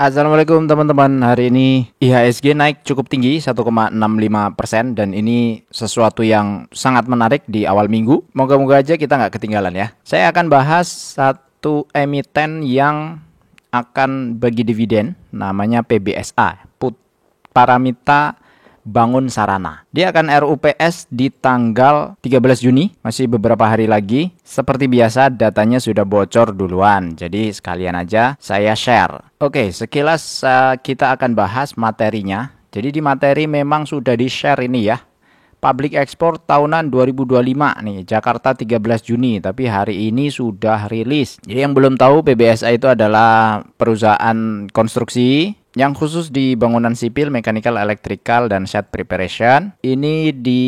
Assalamualaikum teman-teman. Hari ini IHSG naik cukup tinggi 1,65% dan ini sesuatu yang sangat menarik di awal minggu. Moga-moga aja kita nggak ketinggalan ya. Saya akan bahas satu emiten yang akan bagi dividen, namanya PBSA, Paramita Bangun Sarana. Dia akan RUPS di tanggal 13 Juni, masih beberapa hari lagi. Seperti biasa datanya sudah bocor duluan, jadi sekalian aja saya share. Oke, sekilas kita akan bahas materinya. Jadi di materi memang sudah di-share ini ya. Public Export tahunan 2025 nih, Jakarta 13 Juni, tapi hari ini sudah rilis. Jadi yang belum tahu, PBSA itu adalah perusahaan konstruksi yang khusus di bangunan sipil, mechanical, electrical, dan site preparation. Ini di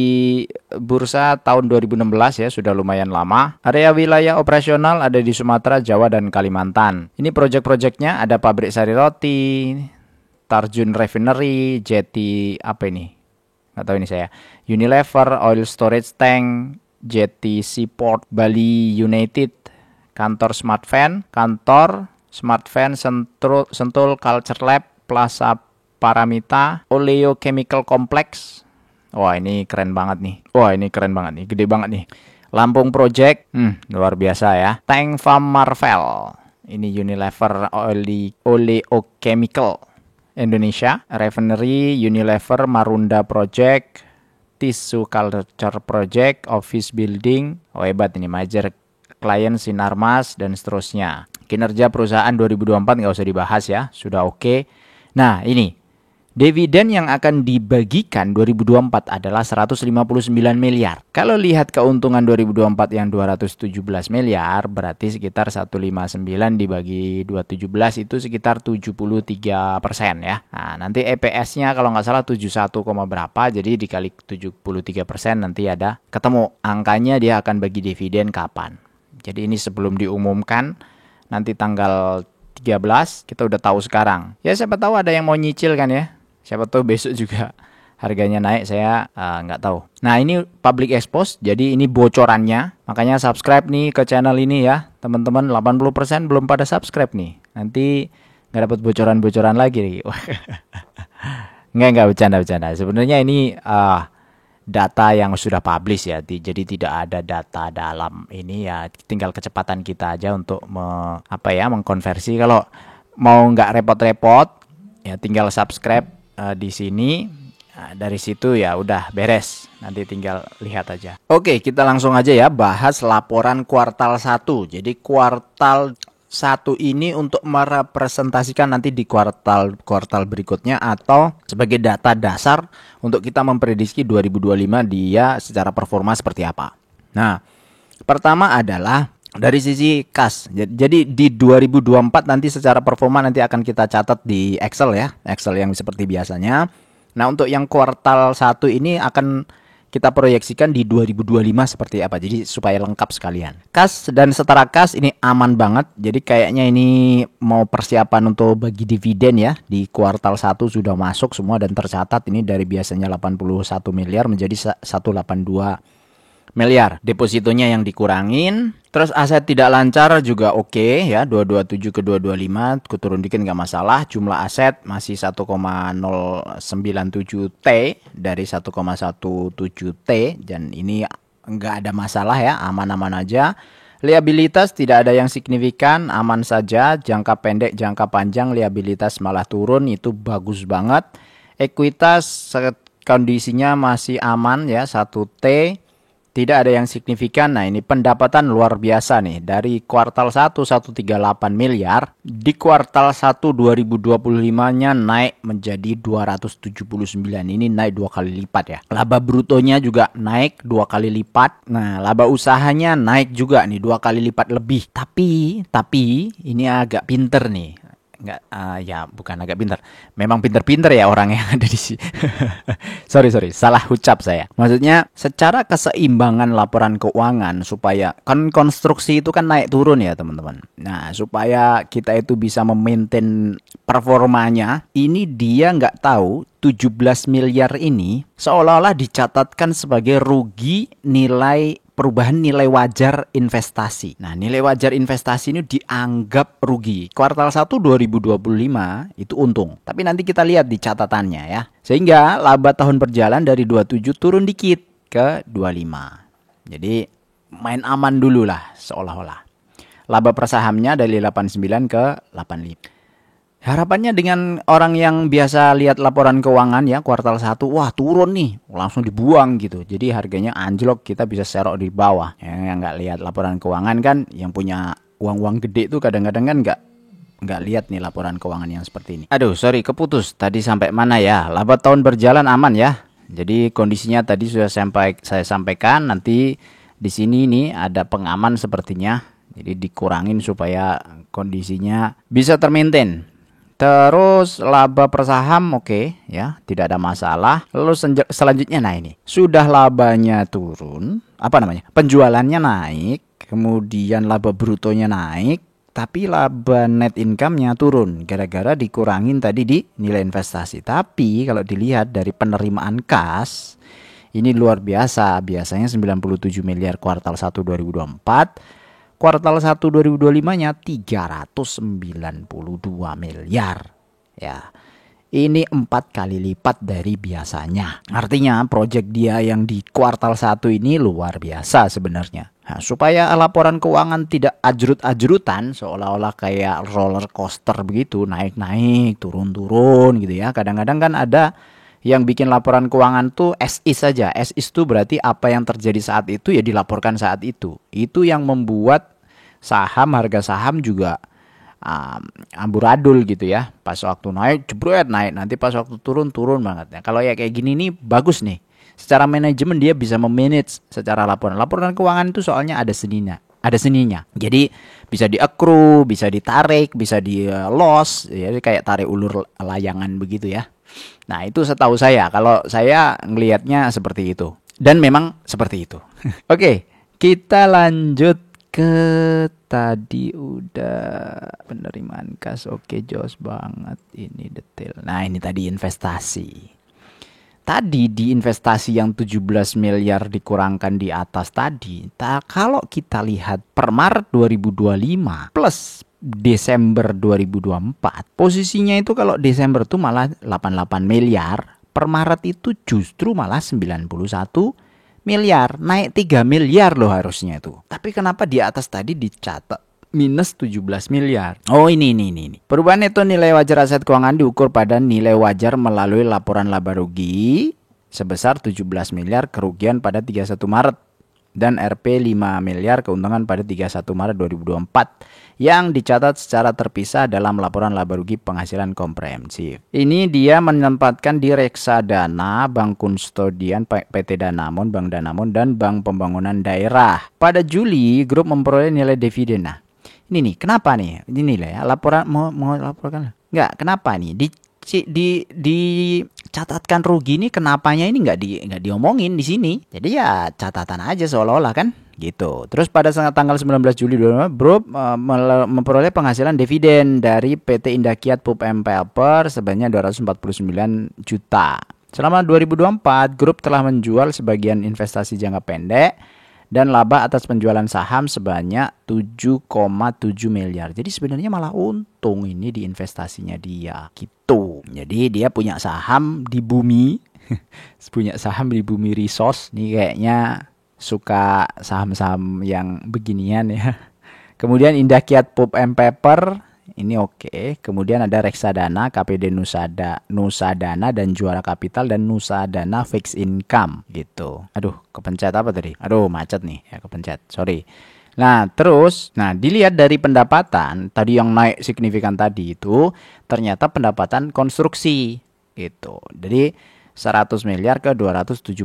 bursa tahun 2016 ya, sudah lumayan lama. Area wilayah operasional ada di Sumatera, Jawa, dan Kalimantan. Ini project-projectnya ada pabrik sari roti, Tarjun Refinery, Jeti, apa ini? Nggak tahu ini saya. Unilever, Oil Storage Tank, Jetty Seaport, Bali United, kantor Smart Fan, Sentul Culture Lab, Plaza Paramita, Oleo Chemical Complex. Wah, ini keren banget nih. Gede banget nih. Lampung Project, luar biasa ya. Tank Farm Marvel. Ini Unilever Oleo Chemical Indonesia, Refinery, Unilever, Marunda Project, Tissue Culture Project, Office Building. Oh hebat ini, major klien Sinarmas dan seterusnya. Kinerja perusahaan 2024 nggak usah dibahas ya, sudah oke. Nah ini, dividen yang akan dibagikan 2024 adalah 159 miliar. Kalau lihat keuntungan 2024 yang 217 miliar, berarti sekitar 159 dibagi 217 itu sekitar 73% ya. Nah, nanti EPS-nya kalau nggak salah 71, berapa, jadi dikali 73% nanti ada ketemu angkanya dia akan bagi dividen kapan. Jadi ini sebelum diumumkan, nanti tanggal 13 kita udah tahu sekarang. Ya siapa tahu ada yang mau nyicil kan ya. Siapa tahu besok juga harganya naik, saya nggak tahu. Nah ini public expose, jadi ini bocorannya. Makanya subscribe nih ke channel ini ya. Teman-teman 80% belum pada subscribe nih. Nanti nggak dapat bocoran-bocoran lagi. Nggak bercanda. Sebenarnya ini data yang sudah publish ya. Jadi tidak ada data dalam ini ya. Tinggal kecepatan kita aja untuk mengkonversi. Kalau mau nggak repot-repot ya tinggal subscribe di sini. Nah, dari situ ya udah beres. Nanti tinggal lihat aja. Oke, kita langsung aja ya bahas laporan kuartal 1. Jadi kuartal 1 ini untuk merepresentasikan nanti di kuartal berikutnya atau sebagai data dasar untuk kita memprediksi 2025 dia secara performa seperti apa. Nah, pertama adalah dari sisi kas. Jadi di 2024 nanti secara performa nanti akan kita catat di Excel ya. Excel yang seperti biasanya. Nah, untuk yang kuartal 1 ini akan kita proyeksikan di 2025 seperti apa. Jadi supaya lengkap sekalian. Kas dan setara kas ini aman banget. Jadi kayaknya ini mau persiapan untuk bagi dividen ya. Di kuartal 1 sudah masuk semua dan tercatat ini dari biasanya 81 miliar menjadi 182 miliar. Depositonya yang dikurangin. Terus aset tidak lancar juga oke ya, 227 ke 225, turun dikit nggak masalah. Jumlah aset masih 1,097 T dari 1,17 T dan ini nggak ada masalah ya, aman-aman aja. Liabilitas tidak ada yang signifikan, aman saja. Jangka pendek, jangka panjang liabilitas malah turun, itu bagus banget. Ekuitas kondisinya masih aman ya, 1 T. Tidak ada yang signifikan. Nah ini pendapatan luar biasa nih. Dari kuartal 1 138 miliar. Di kuartal 1 2025-nya naik menjadi 279. Ini naik 2 kali lipat ya. Laba brutonya juga naik 2 kali lipat. Nah laba usahanya naik juga nih 2 kali lipat lebih. Tapi ini agak pinter nih. Bukan agak pintar. Memang pintar-pintar ya orang yang ada di sini. sorry, salah ucap saya. Maksudnya secara keseimbangan laporan keuangan supaya kan konstruksi itu kan naik turun ya teman-teman. Nah supaya kita itu bisa memaintain performanya, ini dia nggak tahu 17 miliar ini seolah-olah dicatatkan sebagai rugi nilai perubahan nilai wajar investasi. Nah, nilai wajar investasi ini dianggap rugi. Kuartal 1 2025 itu untung. Tapi nanti kita lihat di catatannya ya. Sehingga laba tahun berjalan dari 27 turun dikit ke 25. Jadi main aman dulu lah seolah-olah. Laba per sahamnya dari 89 ke 85. Harapannya dengan orang yang biasa lihat laporan keuangan ya kuartal 1, wah turun nih, langsung dibuang gitu. Jadi harganya anjlok, kita bisa serok di bawah. Yang nggak lihat laporan keuangan kan, yang punya uang-uang gede tuh kadang-kadang kan nggak lihat nih laporan keuangan yang seperti ini. Aduh, sorry keputus. Tadi sampai mana ya? Laba tahun berjalan aman ya. Jadi kondisinya tadi sudah saya sampaikan. Nanti di sini nih ada pengaman sepertinya. Jadi dikurangin supaya kondisinya bisa termaintain. Terus laba per saham oke ya, tidak ada masalah. Lalu selanjutnya nah ini, sudah labanya turun, penjualannya naik, kemudian laba brutonya naik, tapi laba net income-nya turun gara-gara dikurangin tadi di nilai investasi. Tapi kalau dilihat dari penerimaan kas, ini luar biasa, biasanya 97 miliar kuartal 1 2024. Kuartal 1 2025-nya 392 miliar. Ya. Ini 4 kali lipat dari biasanya. Artinya proyek dia yang di kuartal 1 ini luar biasa sebenarnya. Nah, supaya laporan keuangan tidak ajrut-ajrutan seolah-olah kayak roller coaster begitu, naik-naik, turun-turun gitu ya. Kadang-kadang kan ada yang bikin laporan keuangan tuh as is saja. As is itu berarti apa yang terjadi saat itu ya dilaporkan saat itu. Itu yang membuat harga saham juga amburadul gitu ya. Pas waktu naik jebret naik, nanti pas waktu turun banget. Nah, kalau ya kayak gini nih bagus nih. Secara manajemen dia bisa memanage secara laporan. Laporan keuangan itu soalnya ada seninya. Jadi bisa di-accrue, bisa ditarik, bisa di-loss, ya kayak tarik ulur layangan begitu ya. Nah, itu setahu saya. Kalau saya ngelihatnya seperti itu. Dan memang seperti itu. Oke, kita lanjut ke tadi udah penerimaan kas. Oke, jos banget ini detail. Nah, ini tadi investasi. Tadi di investasi yang 17 miliar dikurangkan di atas tadi. Kalau kita lihat per Maret 2025 plus Desember 2024, posisinya itu kalau Desember tuh malah 88 miliar, per Maret itu justru malah 91 miliar, naik 3 miliar loh harusnya itu. Tapi kenapa di atas tadi dicatat minus 17 miliar? Oh ini. Perubahan neto nilai wajar aset keuangan diukur pada nilai wajar melalui laporan laba rugi sebesar 17 miliar kerugian pada 31 Maret dan Rp 5 miliar keuntungan pada 31 Maret 2024 yang dicatat secara terpisah dalam laporan laba rugi penghasilan komprehensif. Ini dia menempatkan di reksadana, Bank Kustodian, PT Danamon, Bank Danamon, dan Bank Pembangunan Daerah. Pada Juli, grup memperoleh nilai dividen. Nah, ini nih, kenapa nih? Ini nilai ya, laporan mau laporkan? Enggak, kenapa nih? Dicatatkan rugi ini kenapanya ini nggak diomongin di sini. Jadi ya catatan aja seolah-olah kan gitu. Terus pada tanggal 19 Juli 2025 Bro memperoleh penghasilan dividen dari PT Indakiat Pulp and Paper sebanyak 249 juta. Selama 2024 grup telah menjual sebagian investasi jangka pendek dan laba atas penjualan saham sebanyak 7,7 miliar. Jadi sebenarnya malah untung ini di investasinya dia gitu. Jadi dia punya saham di bumi, punya saham di bumi resource. Nih kayaknya suka saham-saham yang beginian ya. Kemudian Indakiat Pulp and Paper. Ini oke. Kemudian ada reksadana, KPD Nusadana dan Juara Kapital dan Nusadana Fixed Income gitu. Aduh, kepencet apa tadi? Aduh, macet nih. Ya kepencet. Sorry. Nah, terus dilihat dari pendapatan tadi yang naik signifikan tadi itu ternyata pendapatan konstruksi gitu. Jadi 100 miliar ke 272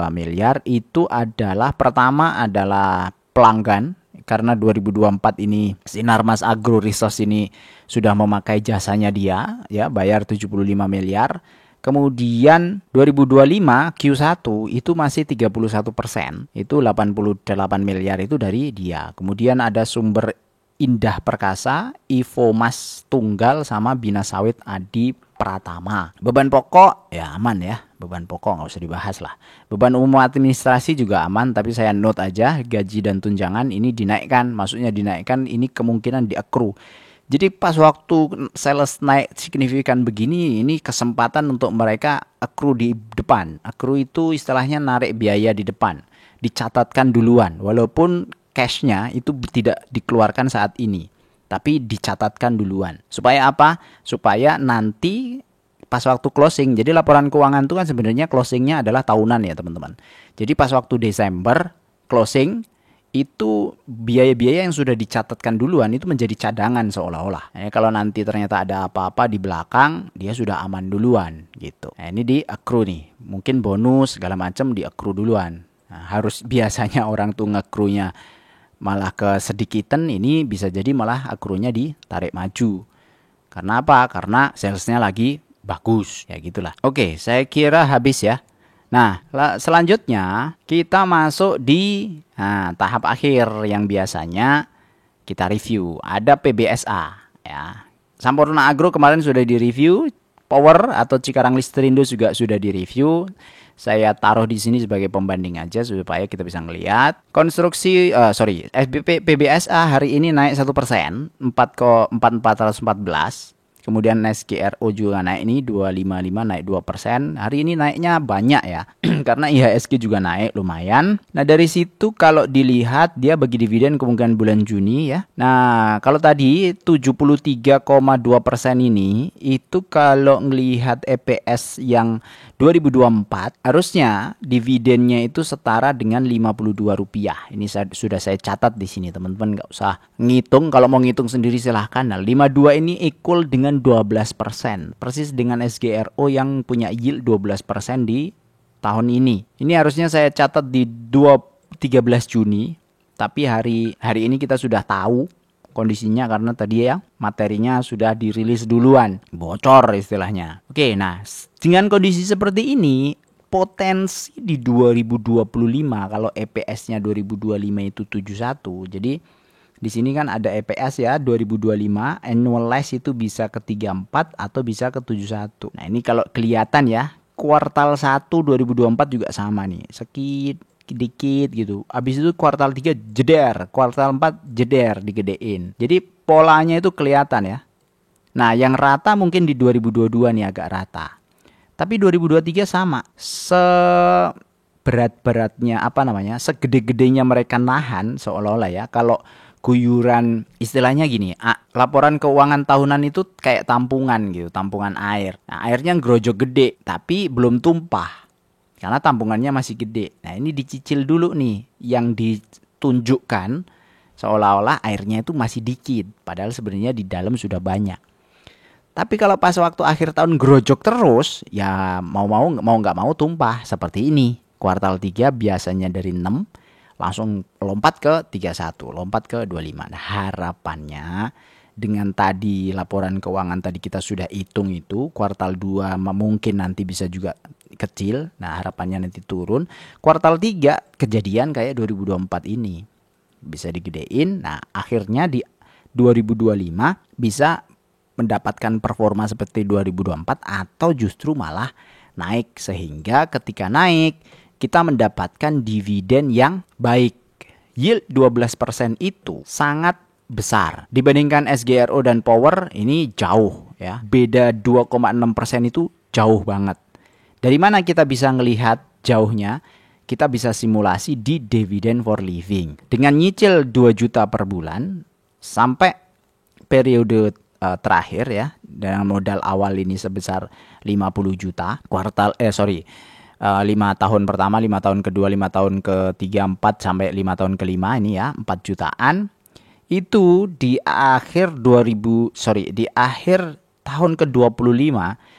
miliar itu adalah pertama adalah pelanggan. Karena 2024 ini Sinarmas Agro Resource ini sudah memakai jasanya dia ya, bayar 75 miliar. Kemudian 2025 Q1 itu masih 31%, itu 88 miliar itu dari dia. Kemudian ada sumber Indah Perkasa, Ivo Mas Tunggal, sama Bina Sawit Adi Pratama. Beban pokok ya aman ya, beban pokok nggak usah dibahas lah. Beban umum administrasi juga aman, tapi saya note aja gaji dan tunjangan ini dinaikkan. Maksudnya dinaikkan ini kemungkinan di-accrue. Jadi pas waktu sales naik signifikan begini, ini kesempatan untuk mereka accrue di depan. Accrue itu istilahnya narik biaya di depan, dicatatkan duluan. Walaupun cashnya itu tidak dikeluarkan saat ini, tapi dicatatkan duluan. Supaya apa? Supaya nanti pas waktu closing, jadi laporan keuangan itu kan sebenarnya closingnya adalah tahunan ya teman-teman. Jadi pas waktu Desember closing, itu biaya-biaya yang sudah dicatatkan duluan itu menjadi cadangan seolah-olah. Kalau nanti ternyata ada apa-apa di belakang, dia sudah aman duluan gitu. Ini di accrue nih, mungkin bonus segala macam di accrue duluan. Harus biasanya orang tuh nge-accrue-nya malah kesedikitan, ini bisa jadi malah accrue-nya ditarik maju. Karena apa? Karena salesnya lagi bagus, ya gitulah. Oke, saya kira habis ya. Nah, selanjutnya kita masuk di tahap akhir yang biasanya kita review. Ada PBSA ya. Sampurna Agro kemarin sudah di-review, Power atau Cikarang Listrindo juga sudah di-review. Saya taruh di sini sebagai pembanding aja supaya kita bisa ngelihat. Konstruksi SBP PBSA hari ini naik 1%, 4,414. Kemudian SGRO juga naik, ini 255 naik 2%. Hari ini naiknya banyak ya. Karena IHSG juga naik lumayan. Nah, dari situ kalau dilihat dia bagi dividen kemungkinan bulan Juni ya. Nah, kalau tadi 73,2% ini itu kalau ngelihat EPS yang 2024 harusnya dividennya itu setara dengan Rp52. Ini sudah saya catat di sini teman-teman, nggak usah ngitung. Kalau mau ngitung sendiri silahkan. Nah, 52 ini equal dengan 12%, persis dengan SGRO yang punya yield 12% di tahun ini. Ini harusnya saya catat di 13 Juni, tapi hari ini kita sudah tahu kondisinya karena tadi ya materinya sudah dirilis duluan, bocor istilahnya. Oke, nah dengan kondisi seperti ini potensi di 2025 kalau EPS-nya 2025 itu 71, jadi di sini kan ada EPS ya 2025, annualize itu bisa ke 34 atau bisa ke 71. Nah, ini kalau kelihatan ya, kuartal 1 2024 juga sama nih. Sedikit gitu. Habis itu kuartal 3 jeder, kuartal 4 jeder digedein. Jadi polanya itu kelihatan ya. Nah, yang rata mungkin di 2022 nih agak rata. Tapi 2023 sama. Berat-beratnya segede-gedenya mereka nahan seolah-olah ya. Kalau guyuran istilahnya gini, laporan keuangan tahunan itu kayak tampungan gitu, tampungan air. Nah, airnya ngerojok gede tapi belum tumpah karena tampungannya masih gede. Nah, ini dicicil dulu nih, yang ditunjukkan seolah-olah airnya itu masih dikit padahal sebenarnya di dalam sudah banyak. Tapi kalau pas waktu akhir tahun gerojok terus, ya mau nggak mau tumpah seperti ini. Kuartal 3 biasanya dari 6 langsung lompat ke 31, lompat ke 25. Nah, harapannya dengan tadi laporan keuangan tadi kita sudah hitung itu, kuartal 2 mungkin nanti bisa juga kecil. Nah, harapannya nanti turun. Kuartal 3 kejadian kayak 2024 ini. Bisa digedein. Nah, akhirnya di 2025 bisa mendapatkan performa seperti 2024 atau justru malah naik, sehingga ketika naik kita mendapatkan dividen yang baik. Yield 12% itu sangat besar. Dibandingkan SGRO dan Power ini jauh ya. Beda 2,6% itu jauh banget. Dari mana kita bisa ngelihat jauhnya? Kita bisa simulasi di dividend for living. Dengan nyicil 2 juta per bulan sampai periode terakhir ya, dengan modal awal ini sebesar 50 juta. 5 tahun pertama, 5 tahun kedua, 5 tahun ketiga, 4 sampai 5 tahun kelima ini ya 4 jutaan. Itu di akhir tahun ke-25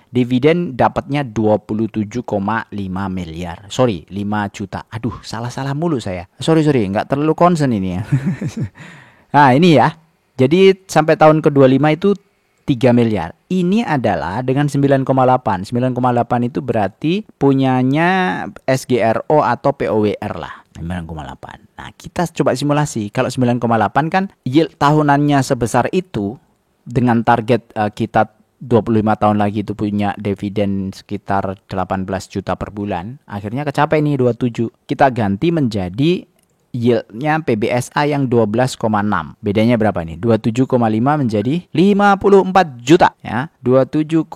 dividen dapatnya 27,5 miliar. 5 juta. Aduh, salah mulu saya. Sorry, enggak terlalu concern ini ya. Nah, ini ya. Jadi sampai tahun ke-25 itu 3 miliar. Ini adalah dengan 9,8. 9,8 itu berarti punyanya SGRO atau POWR lah. 9,8. Nah, kita coba simulasi. Kalau 9,8 kan yield tahunannya sebesar itu dengan target kita 25 tahun lagi itu punya dividen sekitar 18 juta per bulan. Akhirnya kecapai nih 27. Kita ganti menjadi yieldnya PBSA yang 12,6. Bedanya berapa nih? 27,5 menjadi 54 juta ya. 27,5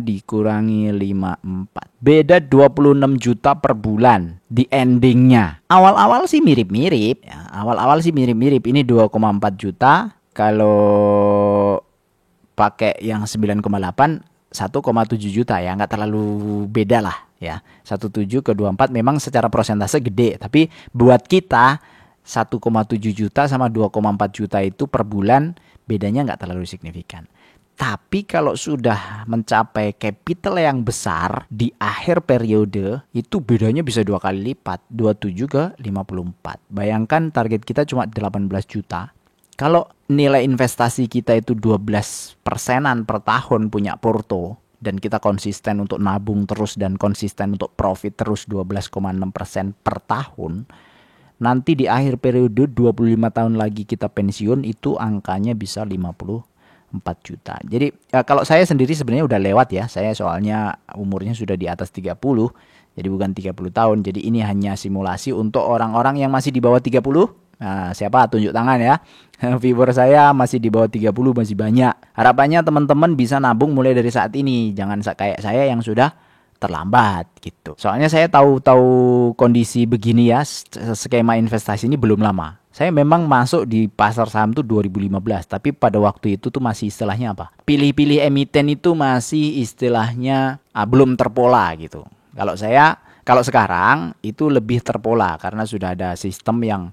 dikurangi 54. Beda 26 juta per bulan di endingnya. Awal-awal sih mirip-mirip ya. Awal-awal sih mirip-mirip. Ini 2,4 juta. Kalau pakai yang 9,8 1,7 juta ya, nggak terlalu beda lah ya. 17 ke 24 memang secara persentase gede, tapi buat kita 1,7 juta sama 2,4 juta itu per bulan bedanya nggak terlalu signifikan. Tapi kalau sudah mencapai capital yang besar di akhir periode, itu bedanya bisa 2 kali lipat, 27 ke 54. Bayangkan target kita cuma 18 juta. Kalau nilai investasi kita itu 12%-an per tahun punya porto, dan kita konsisten untuk nabung terus dan konsisten untuk profit terus 12,6% per tahun, nanti di akhir periode 25 tahun lagi kita pensiun itu angkanya bisa 54 juta. Jadi kalau saya sendiri sebenarnya udah lewat ya. Saya soalnya umurnya sudah di atas 30, jadi bukan 30 tahun. Jadi ini hanya simulasi untuk orang-orang yang masih di bawah 30. Nah, siapa? Tunjuk tangan ya. Viewer saya masih di bawah 30, masih banyak. Harapannya teman-teman bisa nabung mulai dari saat ini. Jangan kayak saya yang sudah terlambat gitu. Soalnya saya tahu kondisi begini ya, skema investasi ini belum lama. Saya memang masuk di pasar saham tuh 2015, tapi pada waktu itu tuh masih istilahnya apa? Pilih-pilih emiten itu masih istilahnya belum terpola gitu. Kalau sekarang itu lebih terpola karena sudah ada sistem yang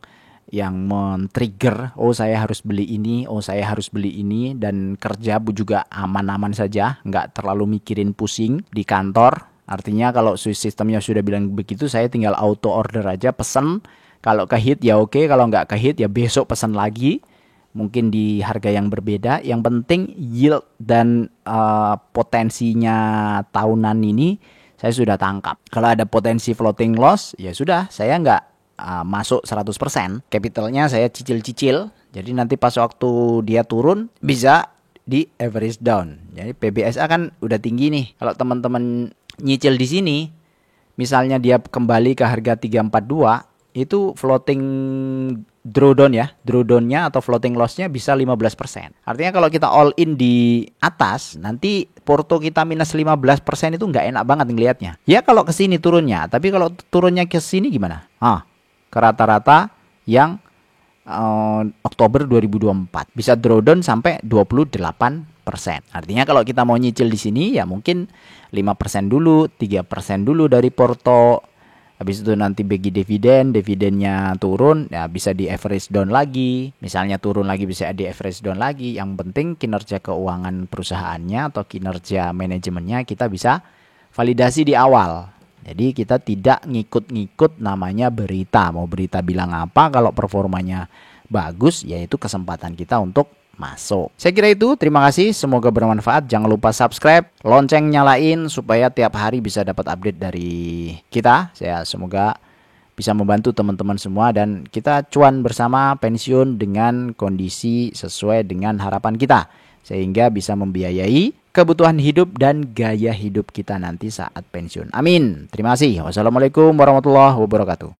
men-trigger, oh saya harus beli ini, oh saya harus beli ini, dan kerja juga aman-aman saja, nggak terlalu mikirin pusing di kantor. Artinya kalau sistemnya sudah bilang begitu, saya tinggal auto order aja, pesen. Kalau ke-hit ya oke, kalau nggak ke-hit ya besok pesen lagi, mungkin di harga yang berbeda. Yang penting yield dan potensinya tahunan ini saya sudah tangkap. Kalau ada potensi floating loss, ya sudah, saya nggak masuk 100%. Capitalnya saya cicil-cicil. Jadi nanti pas waktu dia turun bisa di average down. Jadi PBSA kan udah tinggi nih. Kalau teman-teman nyicil di sini, misalnya dia kembali ke harga 342, itu floating drawdown ya. Drawdownnya atau floating lossnya bisa 15%. Artinya kalau kita all in di atas, nanti porto kita minus 15% itu nggak enak banget ngelihatnya. Ya kalau ke sini turunnya, tapi kalau turunnya ke sini gimana? Ke rata-rata yang Oktober 2024 bisa drawdown sampai 28%. Artinya kalau kita mau nyicil di sini ya mungkin 5% dulu, 3% dulu dari porto. Habis itu nanti bagi dividennya turun, ya bisa di average down lagi. Misalnya turun lagi bisa di average down lagi. Yang penting kinerja keuangan perusahaannya atau kinerja manajemennya kita bisa validasi di awal. Jadi kita tidak ngikut-ngikut namanya berita. Mau berita bilang apa, kalau performanya bagus, yaitu kesempatan kita untuk masuk. Saya kira itu, terima kasih, semoga bermanfaat. Jangan lupa subscribe, lonceng nyalain supaya tiap hari bisa dapat update dari kita. Saya semoga bisa membantu teman-teman semua dan kita cuan bersama pensiun dengan kondisi sesuai dengan harapan kita, sehingga bisa membiayai kebutuhan hidup dan gaya hidup kita nanti saat pensiun. Amin. Terima kasih. Wassalamualaikum warahmatullahi wabarakatuh.